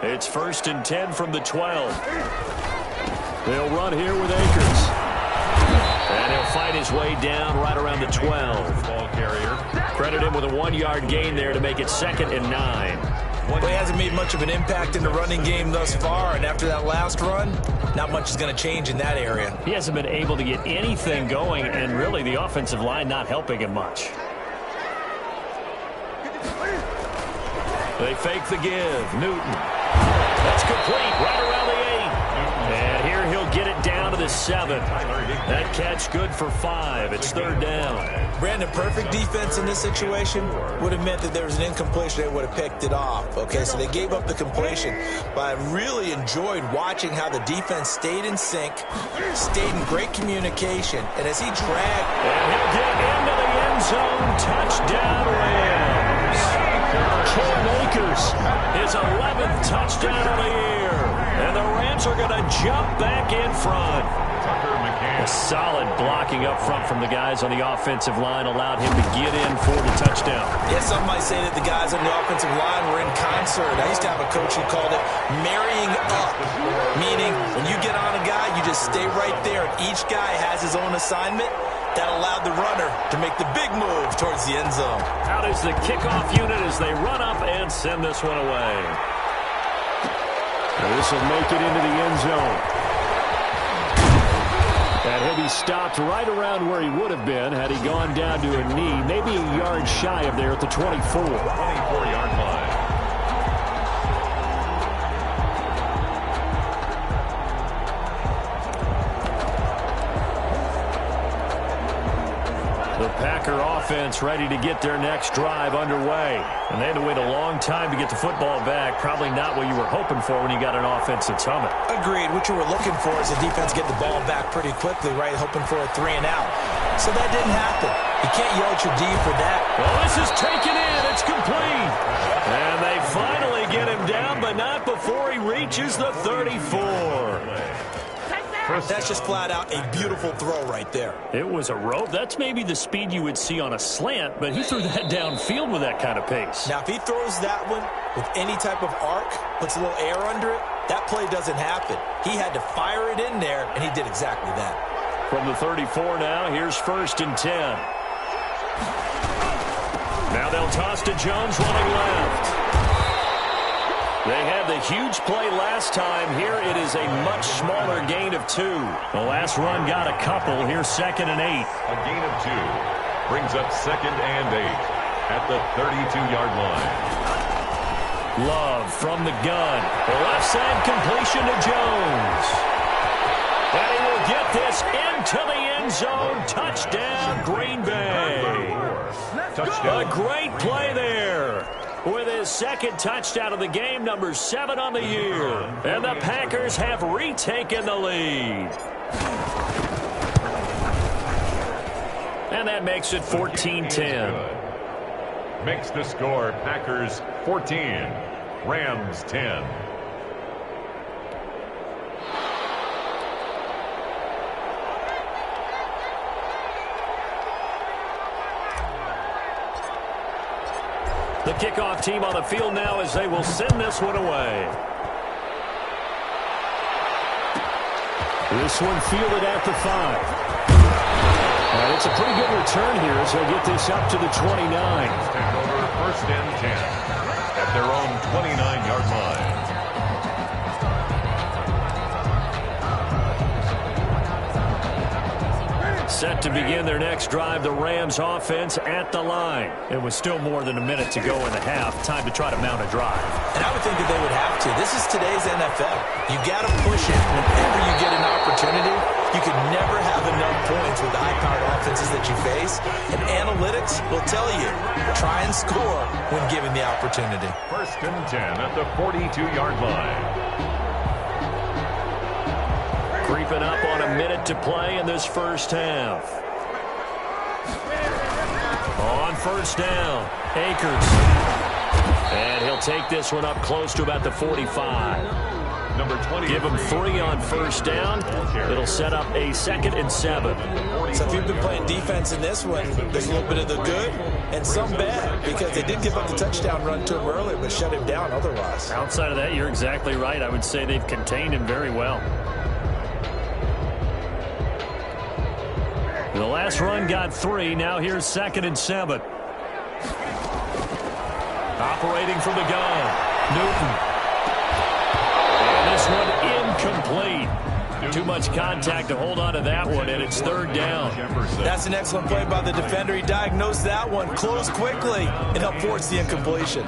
It's 1st and 10 from the 12. They'll run here with Akers. And he'll fight his way down right around the 12. Ball carrier. Credit him with a 1-yard gain there to make it 2nd and 9. Well, he hasn't made much of an impact in the running game thus far, and after that last run, not much is going to change in that area. He hasn't been able to get anything going, and really the offensive line not helping him much. They fake the give. Newton. That's complete right around the 8. And here he'll get it down to the 7. That catch good for 5. It's 3rd down. Brandon, perfect defense in this situation would have meant that there was an incompletion. They would have picked it off. Okay, so they gave up the completion. But I really enjoyed watching how the defense stayed in sync, stayed in great communication. And as he dragged... And he'll get into the end zone. Touchdown, Rams. Cam Akers, his 11th touchdown of the year. And the Rams are going to jump back in front. A solid blocking up front from the guys on the offensive line allowed him to get in for the touchdown. Yeah, some might say that the guys on the offensive line were in concert. I used to have a coach who called it marrying up, meaning when you get on a guy, you just stay right there. Each guy has his own assignment. That allowed the runner to make the big move towards the end zone. Out is the kickoff unit as they run up and send this one away. And this will make it into the end zone. And he'll be stopped right around where he would have been had he gone down to a knee, maybe a yard shy of there at the 24. 24-yard line. The Packer offense ready to get their next drive underway. And they had to wait a long time to get the football back. Probably not what you were hoping for when you got an offense that's humming. Agreed. What you were looking for is the defense get the ball back pretty quickly, right? Hoping for a 3 and out. So that didn't happen. You can't yell at your D for that. Well, this is taken in. It's complete. And they finally get him down, but not before he reaches the 34. That's just flat out a beautiful throw right there. It was a rope. That's maybe the speed you would see on a slant, but he threw that downfield with that kind of pace. Now, if he throws that one with any type of arc, puts a little air under it, that play doesn't happen. He had to fire it in there, and he did exactly that. From the 34 now, here's 1st and 10. Now they'll toss to Jones running left. They had the huge play last time. Here it is a much smaller gain of 2. The last run got a couple. Here's 2nd and 8. A gain of 2 brings up 2nd and 8 at the 32-yard line. Love from the gun. The left side completion to Jones. And he will get this into the end zone. Touchdown, Green Bay. Touchdown. A great play there. With his 2nd touchdown of the game, number 7 on the year. And the Packers have retaken the lead. And that makes it 14-10. Makes the score Packers 14, Rams 10. The kickoff team on the field now as they will send this one away. This one fielded at the 5. And it's a pretty good return here as they'll get this up to the 29. Take over 1st and 10 at their own 29-yard line. Set to begin their next drive, the Rams offense at the line. It was still more than a minute to go in the half. Time to try to mount a drive. And I would think that they would have to. This is today's NFL. You got to push it whenever you get an opportunity. You can never have enough points with the high-powered offenses that you face. And analytics will tell you, try and score when given the opportunity. 1st and 10 at the 42-yard line. Creeping up on a minute to play in this first half. On 1st down, Akers. And he'll take this one up close to about the 45. number 20. Give them 3 on first down. It'll set up a 2nd and 7. So if you've been playing defense in this one, there's a little bit of the good and some bad, because they did give up the touchdown run to him earlier, but shut him down otherwise. Outside of that, you're exactly right. I would say they've contained him very well. The last run got 3. Now here's 2nd and 7. Operating from the gun, Newton. And this one incomplete. Too much contact to hold on to that one, and it's 3rd down. That's an excellent play by the defender. He diagnosed that one, closed quickly, and helped force the incompletion.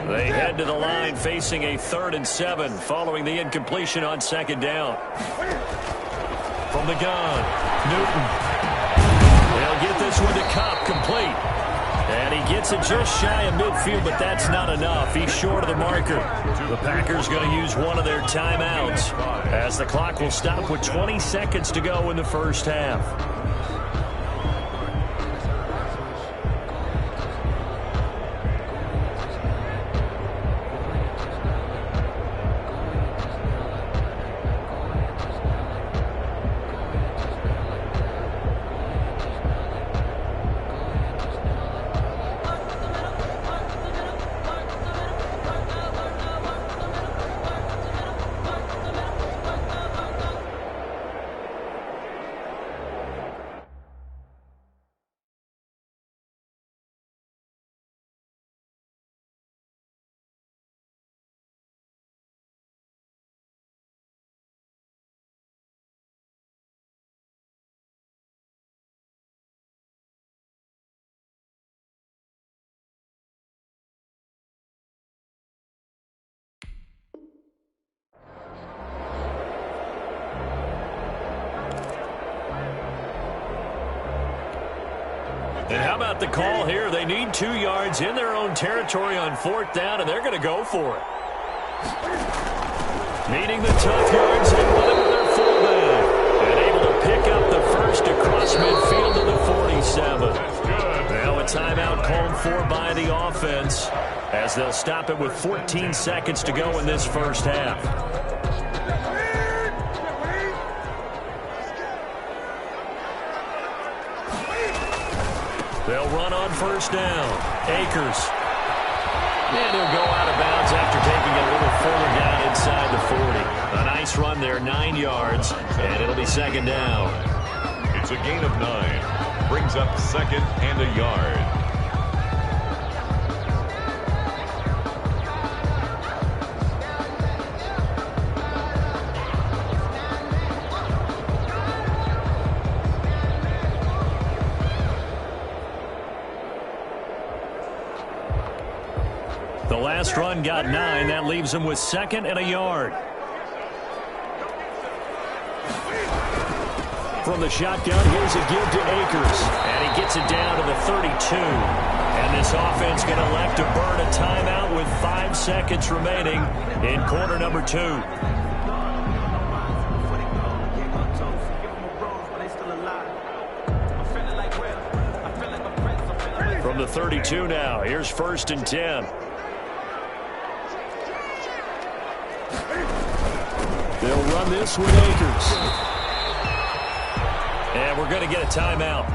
They head to the line facing a 3rd and 7 following the incompletion on 2nd down. From the gun, Newton. They'll get this one to Cup, complete. And he gets it just shy of midfield, but that's not enough. He's short of the marker. The Packers going to use one of their timeouts as the clock will stop with 20 seconds to go in the first half. And how about the call here? They need 2 yards in their own territory on 4th down, and they're going to go for it. Needing the tough yards, and with it with their fullback. And able to pick up the first across midfield to the 47. Now a timeout called for by the offense as they'll stop it with 14 seconds to go in this first half. They'll run on first down. Akers. And he'll go out of bounds after taking a little further down inside the 40. A nice run there, 9 yards, and it'll be 2nd down. It's a gain of 9. Brings up 2nd and a yard. The last run got 9. That leaves them with 2nd and a yard. From the shotgun, here's a give to Akers. And he gets it down to the 32. And this offense going to elect to burn a timeout with 5 seconds remaining in quarter number 2. From the 32 now, here's 1st and 10. They'll run this with Akers. And we're going to get a timeout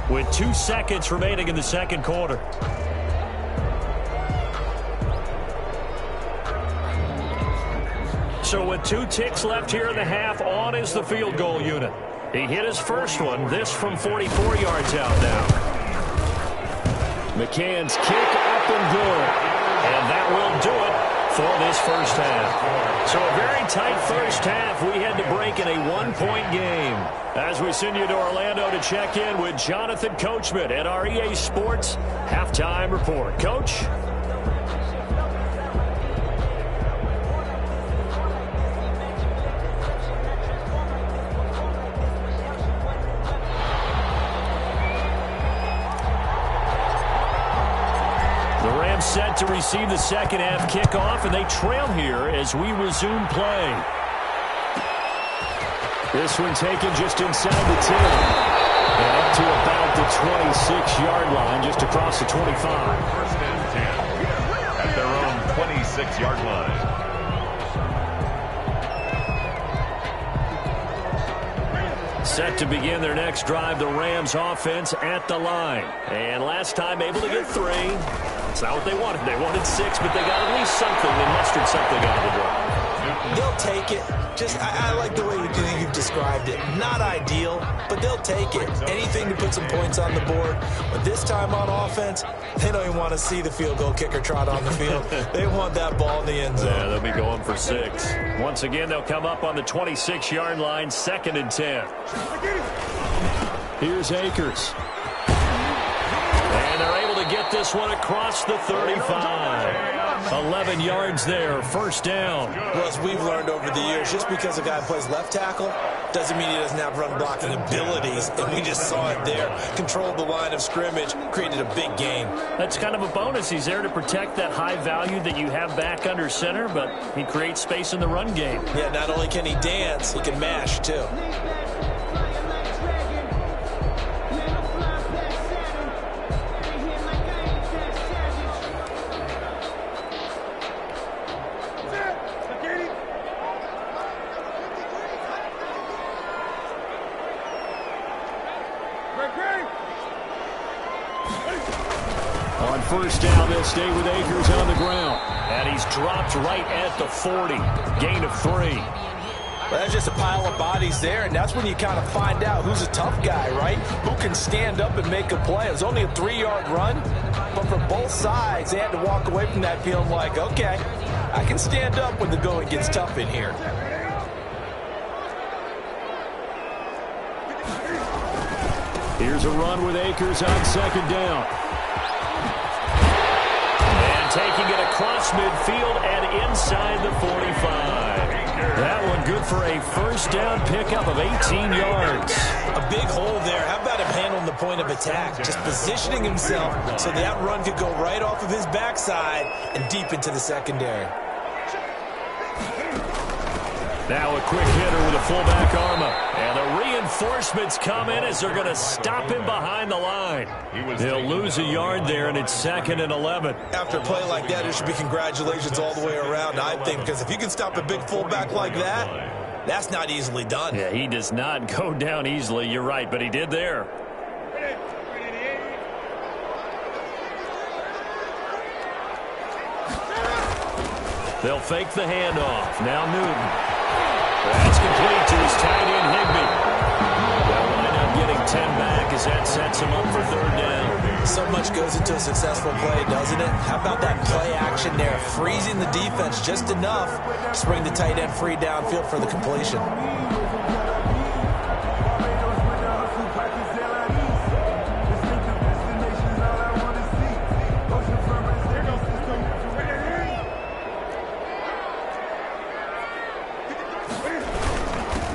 with 2 seconds remaining in the second quarter. So with 2 ticks left here in the half, on is the field goal unit. He hit his first one, this from 44 yards out now. McCann's kick up and good. And that will do it for this first half. So a very tight first half. We had to break in a 1-point game. As we send you to Orlando to check in with Jonathan Coachman at our EA Sports Halftime Report. Coach? Set to receive the second half kickoff, and they trail here as we resume play. This one taken just inside the 10. And up to about the 26-yard line, just across the 25. First and 10 at their own 26-yard line. Set to begin their next drive, the Rams offense at the line. And last time able to get 3. It's not what they wanted. They wanted 6, but they got at least something. They mustered something out of the drive. They'll take it. I like the way you've described it. Not ideal, but they'll take it. Anything to put some points on the board. But this time on offense, they don't even want to see the field goal kicker trot on the field. They want that ball in the end zone. Yeah, they'll be going for 6. Once again, they'll come up on the 26-yard line, 2nd and 10. Here's Akers. And they're able to get this one across the 35. 11 yards there, first down. Well, as we've learned over the years, just because a guy plays left tackle doesn't mean he doesn't have run blocking abilities. And we just saw it there. Controlled the line of scrimmage, created a big gain. That's kind of a bonus. He's there to protect that high value that you have back under center, but he creates space in the run game. Yeah, not only can he dance, he can mash, too. On first down, they'll stay with Akers on the ground. And he's dropped right at the 40. Gain of 3. Well, that's just a pile of bodies there, and that's when you kind of find out who's a tough guy, right? Who can stand up and make a play. It was only a 3-yard run, but for both sides, they had to walk away from that feeling like, okay, I can stand up when the going gets tough in here. Here's a run with Akers on 2nd down. And taking it across midfield and inside the 45. That one good for a first down pickup of 18 yards. A big hole there. How about him handling the point of attack? Just positioning himself so that run could go right off of his backside and deep into the secondary. Now a quick hitter with a fullback arm up. And the reinforcements come in as they're going to stop him behind the line. They'll lose a yard there, and it's 2nd and 11. After a play like that, it should be congratulations all the way around, I think, because if you can stop a big fullback like that, that's not easily done. Yeah, he does not go down easily. You're right, but he did there. They'll fake the handoff. Now Newton. That's complete to his tight end, Higbee. They'll wind up getting 10 back as that sets him up for 3rd down. So much goes into a successful play, doesn't it? How about that play action there? Freezing the defense just enough to bring the tight end free downfield for the completion.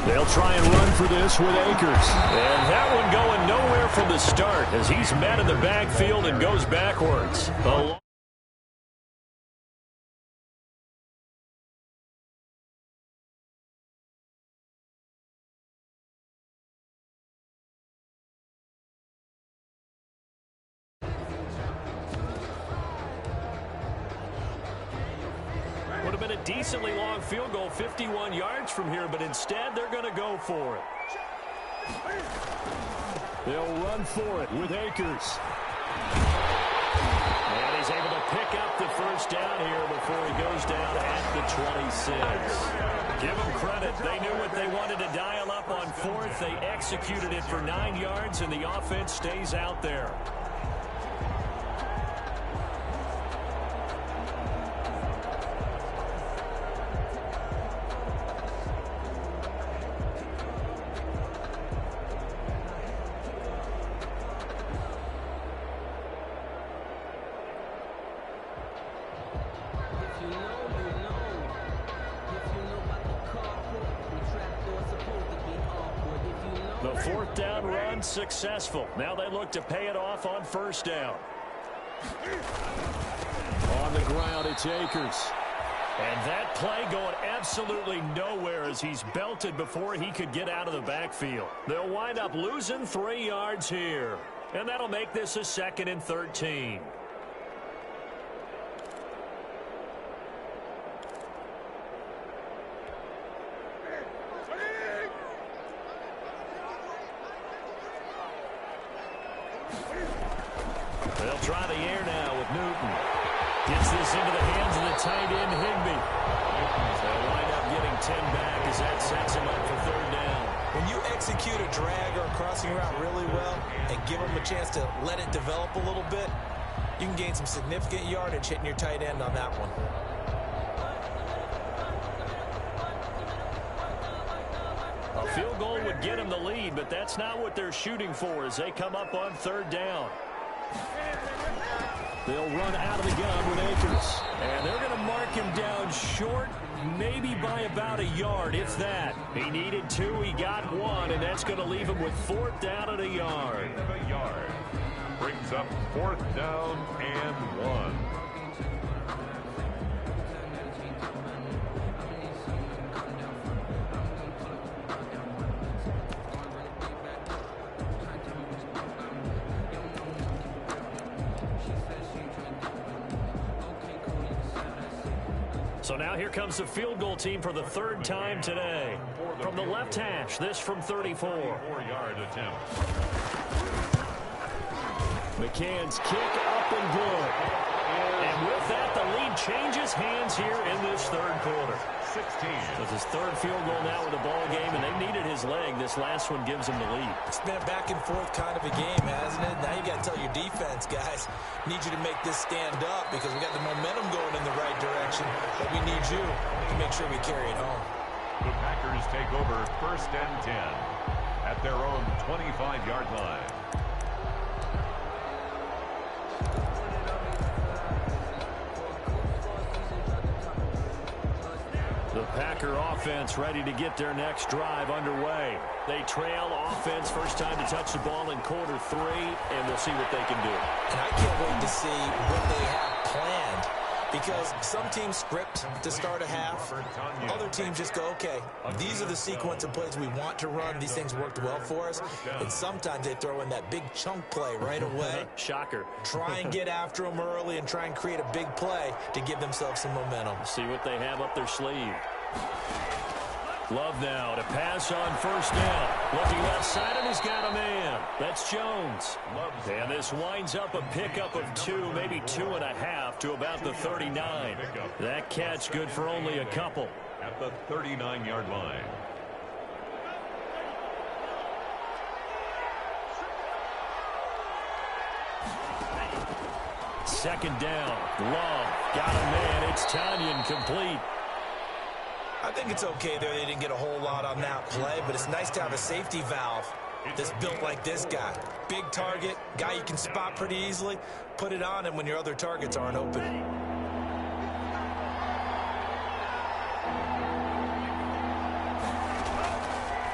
They'll try and run for this with Akers. And that one going nowhere from the start as he's met in the backfield and goes backwards. Would have been a decently long field goal, 51 yards from here, but instead they're going to go for it. They'll run for it with Akers. And he's able to pick up the first down here before he goes down at the 26. Give them credit. They knew what they wanted to dial up on 4th. They executed it for 9 yards, and the offense stays out there. The 4th down run successful. Now they look to pay it off on 1st down. On the ground, it's Akers. And that play going absolutely nowhere as he's belted before he could get out of the backfield. They'll wind up losing 3 yards here. And that'll make this a 2nd and 13. They'll try the air now with Newton. Gets this into the hands of the tight end, Higbee. They'll wind up getting 10 back as that sets him up for 3rd down. When you execute a drag or a crossing route really well and give them a chance to let it develop a little bit, you can gain some significant yardage hitting your tight end on that one. A field goal would get them the lead, but that's not what they're shooting for as they come up on 3rd down. They'll run out of the gun with Akers. And they're going to mark him down short, maybe by about a yard, if that. He needed 2, he got 1, and that's going to leave him with 4th down and a yard. Brings up 4th down and 1. So now here comes the field goal team for the 3rd time today. From the left hash, this from 34. 4-yard attempt. McCann's kick up and good. And with that, the lead changes hands here in this 3rd quarter. 16. So it's his 3rd field goal now with the ball game, and they needed his leg. This last one gives him the lead. It's been a back and forth kind of a game, hasn't it? Now you got to tell your defense, guys, need you to make this stand up because we got the momentum going in the right direction, but we need you to make sure we carry it home. The Packers take over 1st and 10 at their own 25-yard line. The Packer offense ready to get their next drive underway. They trail offense, first time to touch the ball in quarter 3, and we'll see what they can do. And I can't wait to see what they have planned because some teams script to start a half. Other teams just go, okay, these are the sequence of plays we want to run. These things worked well for us. And sometimes they throw in that big chunk play right away. Shocker. Try and get after them early and try and create a big play to give themselves some momentum. See what they have up their sleeve. Love now to pass on 1st down. Looking left side, and he's got a man. That's Jones. And this winds up a pickup of 2, maybe 2.5 to about the 39. That catch good for only a couple. At the 39-yard line. Second down. Love got a man. It's Tanyan complete. I think it's okay there. They didn't get a whole lot on that play, but it's nice to have a safety valve that's built like this guy. Big target, guy you can spot pretty easily. Put it on him when your other targets aren't open.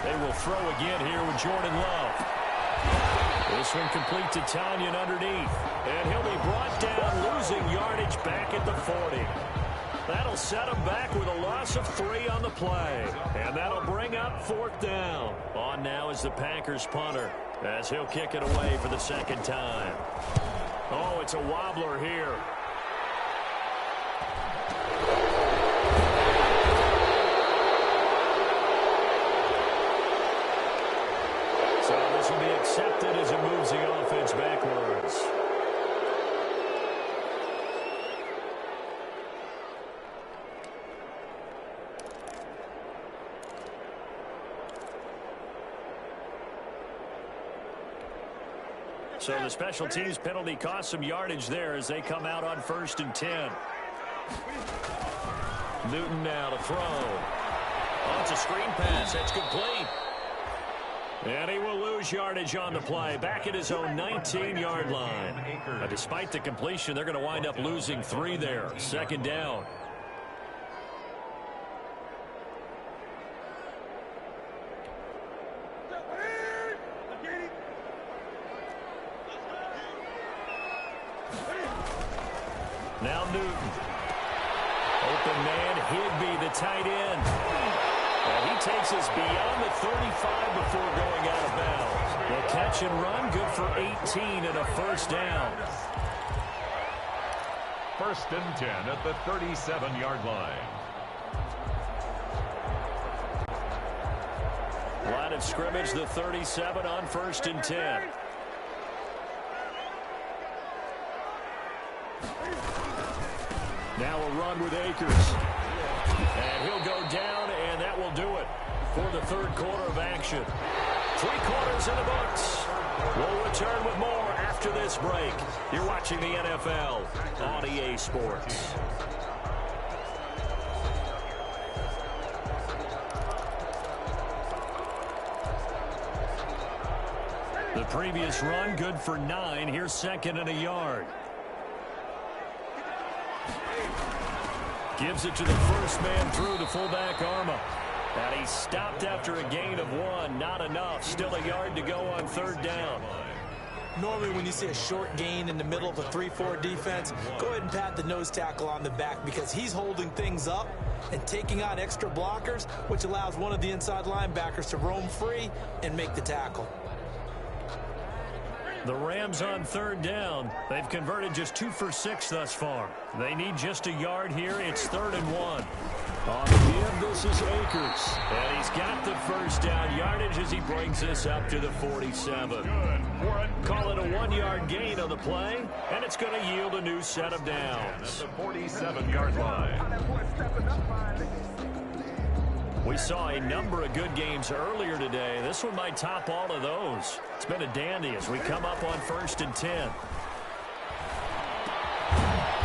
They will throw again here with Jordan Love. This one complete to Tanyan underneath. And he'll be brought down, losing yardage back at the 40. That'll set him back with a loss of 3 on the play. And that'll bring up 4th down. On now is the Packers punter as he'll kick it away for the 2nd time. Oh, it's a wobbler here. So this will be accepted as it moves the offense backwards. So the special teams penalty cost some yardage there as they come out on 1st and 10. Newton now to throw. Oh, it's a screen pass. That's complete. And he will lose yardage on the play. Back at his own 19-yard line. Despite the completion, they're going to wind up losing 3 there. 2nd down. Now Newton. open man, Higby, the tight end. And he takes us beyond the 35 before going out of bounds. The catch and run, good for 18 and a first down. 1st and 10 at the 37-yard line. Line of scrimmage, the 37 on 1st and 10. Now a run with Akers. And he'll go down, and that will do it for the 3rd quarter of action. 3 quarters in the books. We'll return with more after this break. You're watching the NFL on EA Sports. The previous run, good for 9. Here's 2nd and a yard. Gives it to the first man through, the fullback Arma. And he stopped after a gain of 1. Not enough. Still a yard to go on 3rd down. Normally when you see a short gain in the middle of a 3-4 defense, go ahead and pat the nose tackle on the back because he's holding things up and taking on extra blockers, which allows one of the inside linebackers to roam free and make the tackle. The Rams on 3rd down. They've converted just 2 for 6 thus far. They need just a yard here. It's 3rd and 1. On the give, this is Akers. And he's got the first down yardage as he brings this up to the 47. Call it a 1-yard gain on the play, and it's going to yield a new set of downs. At the 47-yard line. We saw a number of good games earlier today. This one might top all of those. It's been a dandy as we come up on 1st and 10.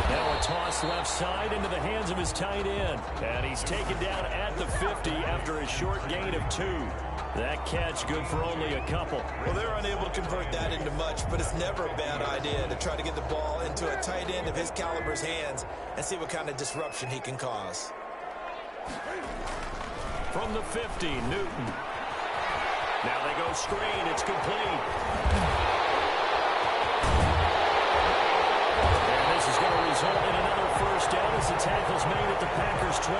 Now a toss left side into the hands of his tight end. And he's taken down at the 50 after a short gain of 2. That catch good for only a couple. Well, they're unable to convert that into much, but it's never a bad idea to try to get the ball into a tight end of his caliber's hands and see what kind of disruption he can cause. From the 50, Newton. Now they go screen. It's complete. And this is going to result in another first down as the tackle's made at the Packers' 23.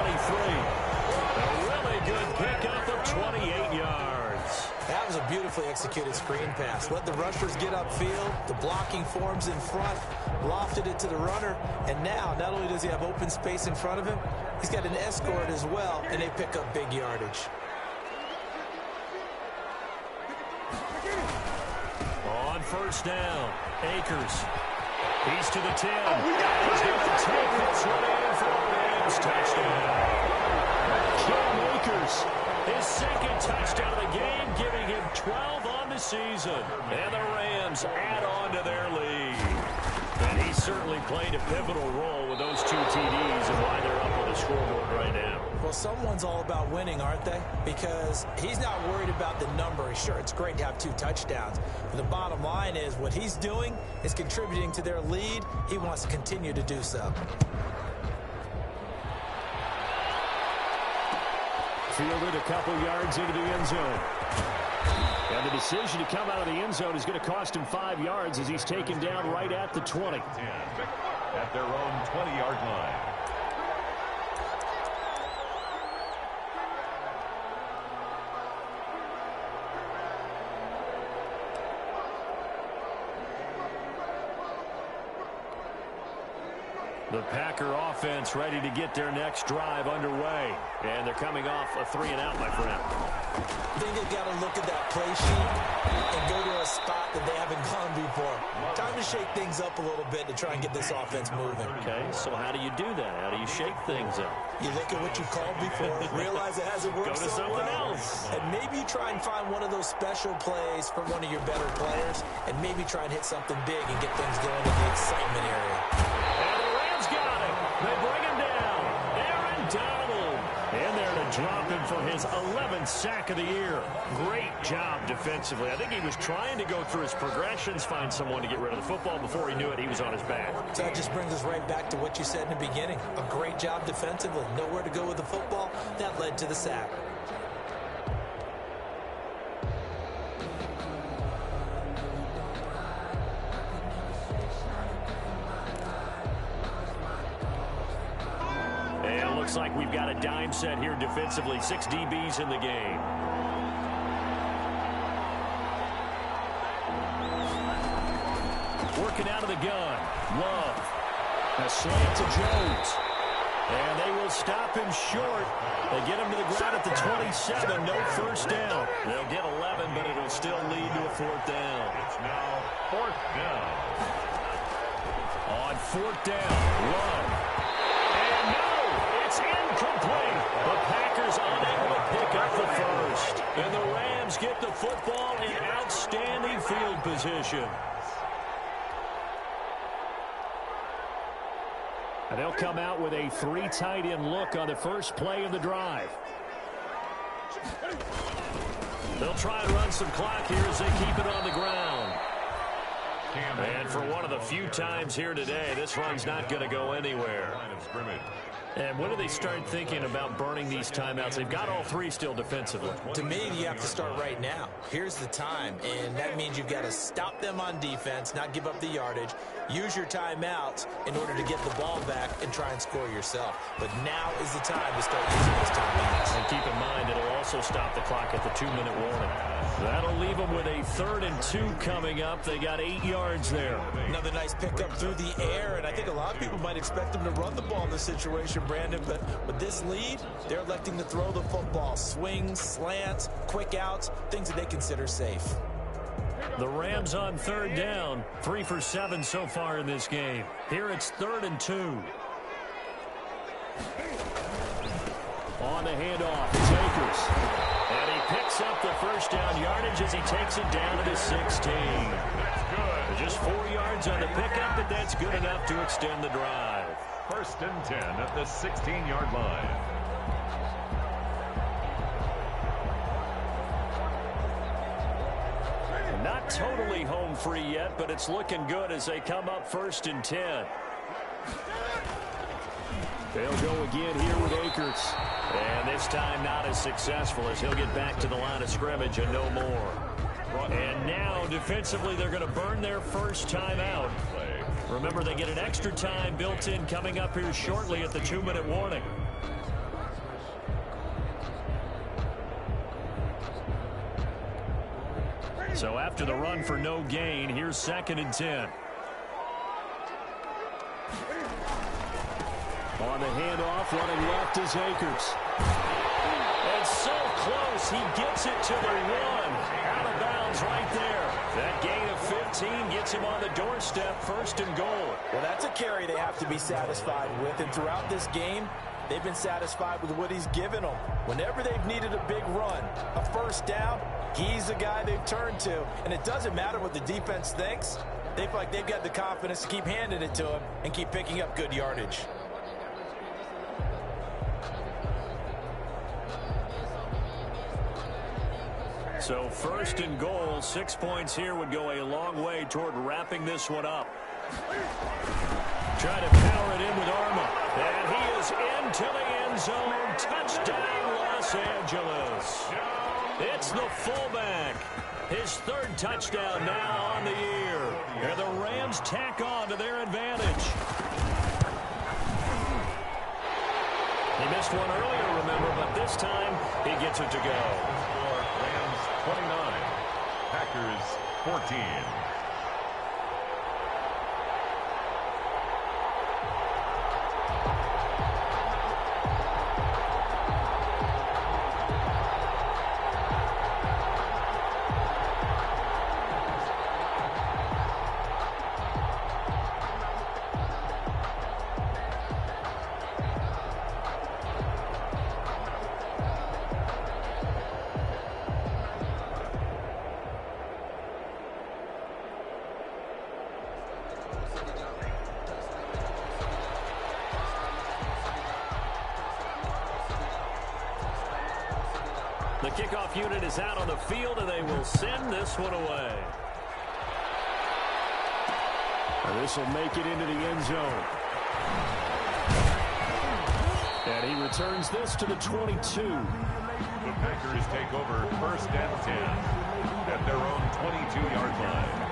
A really good pickup of 28 yards. That was a beautifully executed screen pass. Let the rushers get upfield. The blocking forms in front. Lofted it to the runner. And now, not only does he have open space in front of him, he's got an escort as well, and they pick up big yardage. On 1st down, Akers. He's to the 10. He's going to take this one in for a Rams touchdown. Cam Akers, his 2nd touchdown of the game, giving him 12 on the season. And the Rams add on to their lead. And he certainly played a pivotal role with those 2 TDs and why they're up on the scoreboard right now. Well, someone's all about winning, aren't they? Because he's not worried about the number. Sure, it's great to have 2 touchdowns. But the bottom line is what he's doing is contributing to their lead. He wants to continue to do so. Fielded a couple yards into the end zone. And the decision to come out of the end zone is going to cost him 5 yards as he's taken down right at the 20. At their own 20-yard line. The Packer offense ready to get their next drive underway. And they're coming off a 3-and-out, my friend. I think they've got to look at that play sheet and go to a spot that they haven't gone before. Time to shake things up a little bit to try and get this offense moving. Okay, so how do you do that? How do you shake things up? You look at what you called before, realize it hasn't worked Go to so something well, else. and maybe you try and find one of those special plays from one of your better players, and maybe try and hit something big and get things going in the excitement area. And the Rams got him. They bring him down. Aaron Donald in there to drop him for his 11th sack of the year. Great job defensively. I think he was trying to go through his progressions, find someone to get rid of the football. Before he knew it, he was on his back. So that just brings us right back to what you said in the beginning. A great job defensively. Nowhere to go with the football. That led to the sack. And Looks like we've got a dime set here defensively. 6 DBs in the game. Working out of the gun. Love. A slant to Jones. And they will stop him short. They get him to the ground at the 27. No first down. They'll get 11, but it'll still lead to a 4th down. It's now 4th down. On 4th down, Love. And no, it's incomplete. The Packers unable to pick up the first. And the Rams get the football in outstanding field position. And they'll come out with a 3 tight end look on the first play of the drive. They'll try and run some clock here as they keep it on the ground. And for one of the few times here today, this run's not going to go anywhere. And when do they start thinking about burning these timeouts? They've got all 3 still defensively. To me, you have to start right now. Here's the time, and that means you've got to stop them on defense, not give up the yardage, use your timeouts in order to get the ball back and try and score yourself. But now is the time to start using those timeouts. And keep in mind, it'll also stop the clock at the 2-minute warning. That'll leave them with a 3rd and 2 coming up. They got 8 yards there. Another nice pickup through the air, and I think a lot of people might expect them to run the ball in this situation, Brandon, but with this lead, they're electing to throw the football. Swings, slants, quick outs, things that they consider safe. The Rams on 3rd down, 3 for 7 so far in this game. Here it's 3rd and 2. On the handoff, it's Akers. And he picks up the first down yardage as he takes it down to the 16. That's good. Just 4 yards on the pickup, but that's good enough to extend the drive. 1st and 10 at the 16-yard line. Not totally home free yet, but it's looking good as they come up 1st and 10. They'll go again here with Akers. And this time not as successful as he'll get back to the line of scrimmage and no more. And now defensively they're going to burn their first time out. Remember, they get an extra time built in coming up here shortly at the 2-minute warning. So after the run for no gain, here's 2nd and 10. On the handoff, running left is Akers. And so close, he gets it to the 1. Out of bounds right there. That gain of 15 gets him on the doorstep, 1st and goal. Well, that's a carry they have to be satisfied with, and throughout this game, they've been satisfied with what he's given them. Whenever they've needed a big run, a first down, he's the guy they've turned to. And it doesn't matter what the defense thinks. They feel like they've got the confidence to keep handing it to him and keep picking up good yardage. So 1st and goal, 6 points here would go a long way toward wrapping this one up. Try to power it in with Arma. And he is into the end zone. Touchdown, Los Angeles. It's the fullback. His 3rd touchdown now on the year. And the Rams tack on to their advantage. He missed one earlier, remember, but this time he gets it to go. Rams 29, Packers 14. The kickoff unit is out on the field, and they will send this one away. And this will make it into the end zone. And he returns this to the 22. The Packers take over 1st and 10 at their own 22-yard line.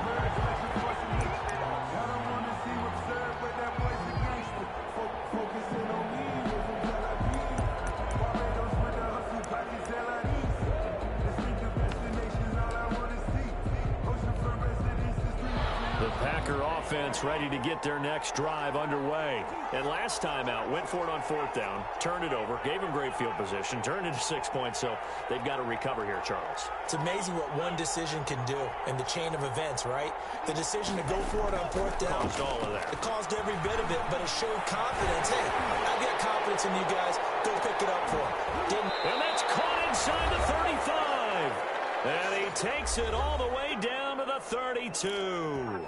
Packer offense ready to get their next drive underway. And last time out, went for it on 4th down, turned it over, gave them great field position, turned into 6 points, so they've got to recover here, Charles. It's amazing what one decision can do in the chain of events, right? The decision to go for it on 4th down. Caused all of that. It caused every bit of it, but it showed confidence. Hey, I've got confidence in you guys. Go pick it up for him. Didn't. And that's caught inside the 35. And he takes it all the way down to the 32.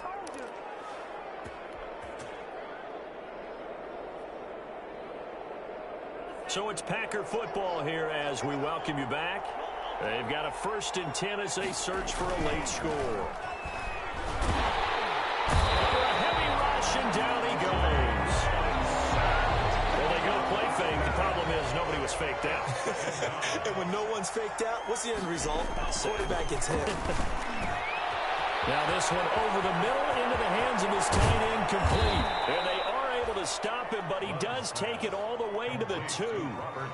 So it's Packer football here as we welcome you back. They've got a 1st and 10 as they search for a late score. Under a heavy rush, and down he goes. Well, they go play fake. The problem is nobody was faked out. And when no one's faked out, what's the end result? Quarterback gets hit. Now this one over the middle into the hands of his tight end, complete. And they are able to stop him, but he does take it all the way to the 2.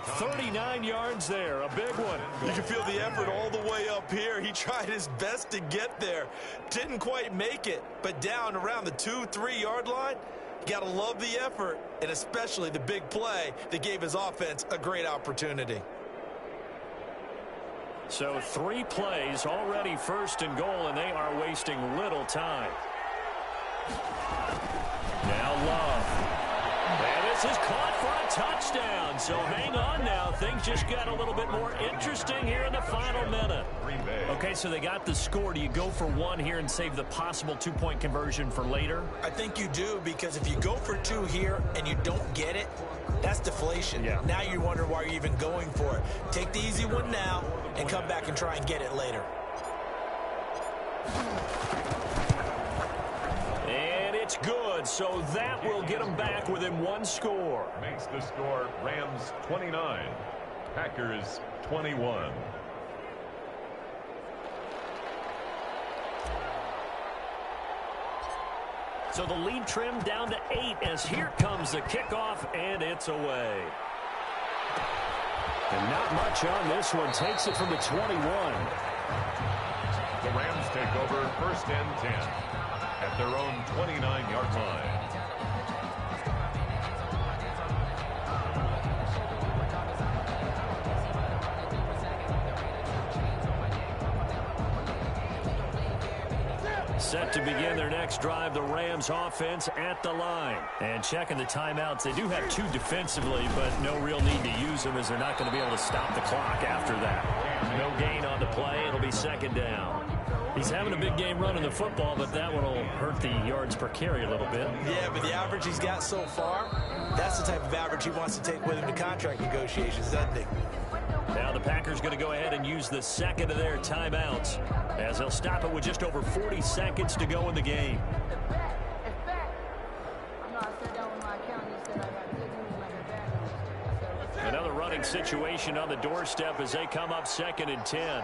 39 yards there, a big one. You can feel the effort all the way up here. He tried his best to get there. Didn't quite make it, but down around the 2-3 yard line, you got to love the effort, and especially the big play that gave his offense a great opportunity. So 3 plays, already 1st and goal, and they are wasting little time. Now Love. And this is caught for a touchdown. So hang on now. Things just got a little bit more interesting here in the final minute. Okay, so they got the score. Do you go for 1 here and save the possible 2-point conversion for later? I think you do, because if you go for 2 here and you don't get it, that's deflation. Yeah. Now you wonder why you're even going for it. Take the easy one now and come back and try and get it later. And it's good, so that will get them back within 1 score. Makes the score Rams 29, Packers 21. So the lead trimmed down to 8 as here comes the kickoff, and it's away. And not much on this one. Takes it from the 21. The Rams take over 1st and 10 at their own 29-yard line. Set to begin their next drive, the Rams offense at the line. And checking the timeouts, they do have 2 defensively, but no real need to use them as they're not going to be able to stop the clock after that. No gain on the play. It'll be 2nd down. He's having a big game running the football, but that one will hurt the yards per carry a little bit. Yeah, but the average he's got so far, that's the type of average he wants to take with him to contract negotiations, doesn't he? Now the Packers going to go ahead and use the 2nd of their timeouts as they'll stop it with just over 40 seconds to go in the game. Another running situation on the doorstep as they come up 2nd and 10.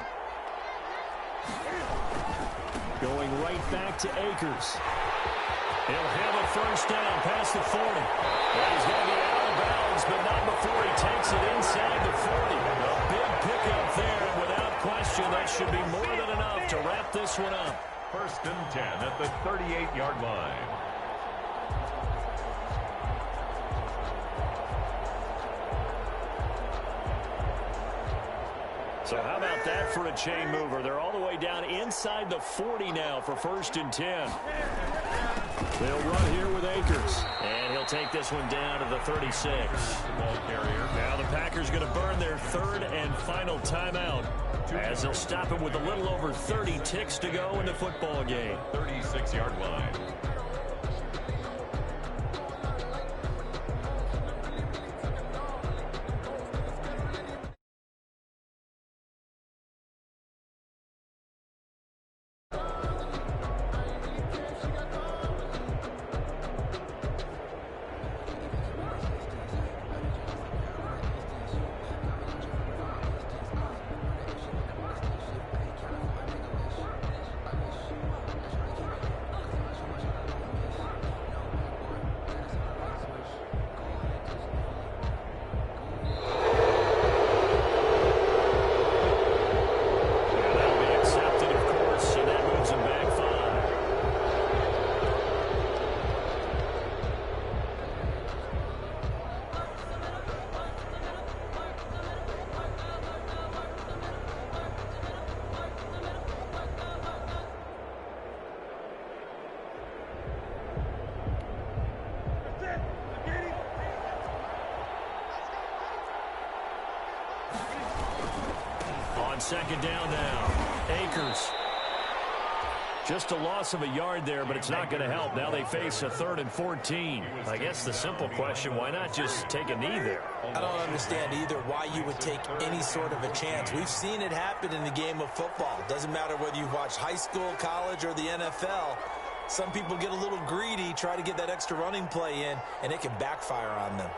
Going right back to Akers. He'll have a 1st down past the 40. And he's going to be out of bounds, but not before he takes it inside the 40. A big pickup there, and without question, that should be more than enough to wrap this one up. 1st and 10 at the 38-yard line. So how about that for a chain mover? They're all the way down inside the 40 now for 1st and 10. They'll run here with Akers. And he'll take this one down to the 36. Ball carrier. Now the Packers going to burn their 3rd and final timeout as they'll stop him with a little over 30 ticks to go in the football game. 36-yard line. On second down now, Akers. Just a loss of a yard there, but it's not going to help. Now they face a 3rd and 14. I guess the simple question, why not just take a knee there? I don't understand either why you would take any sort of a chance. We've seen it happen in the game of football. Doesn't matter whether you've watched high school, college, or the NFL. Some people get a little greedy, try to get that extra running play in, and it can backfire on them.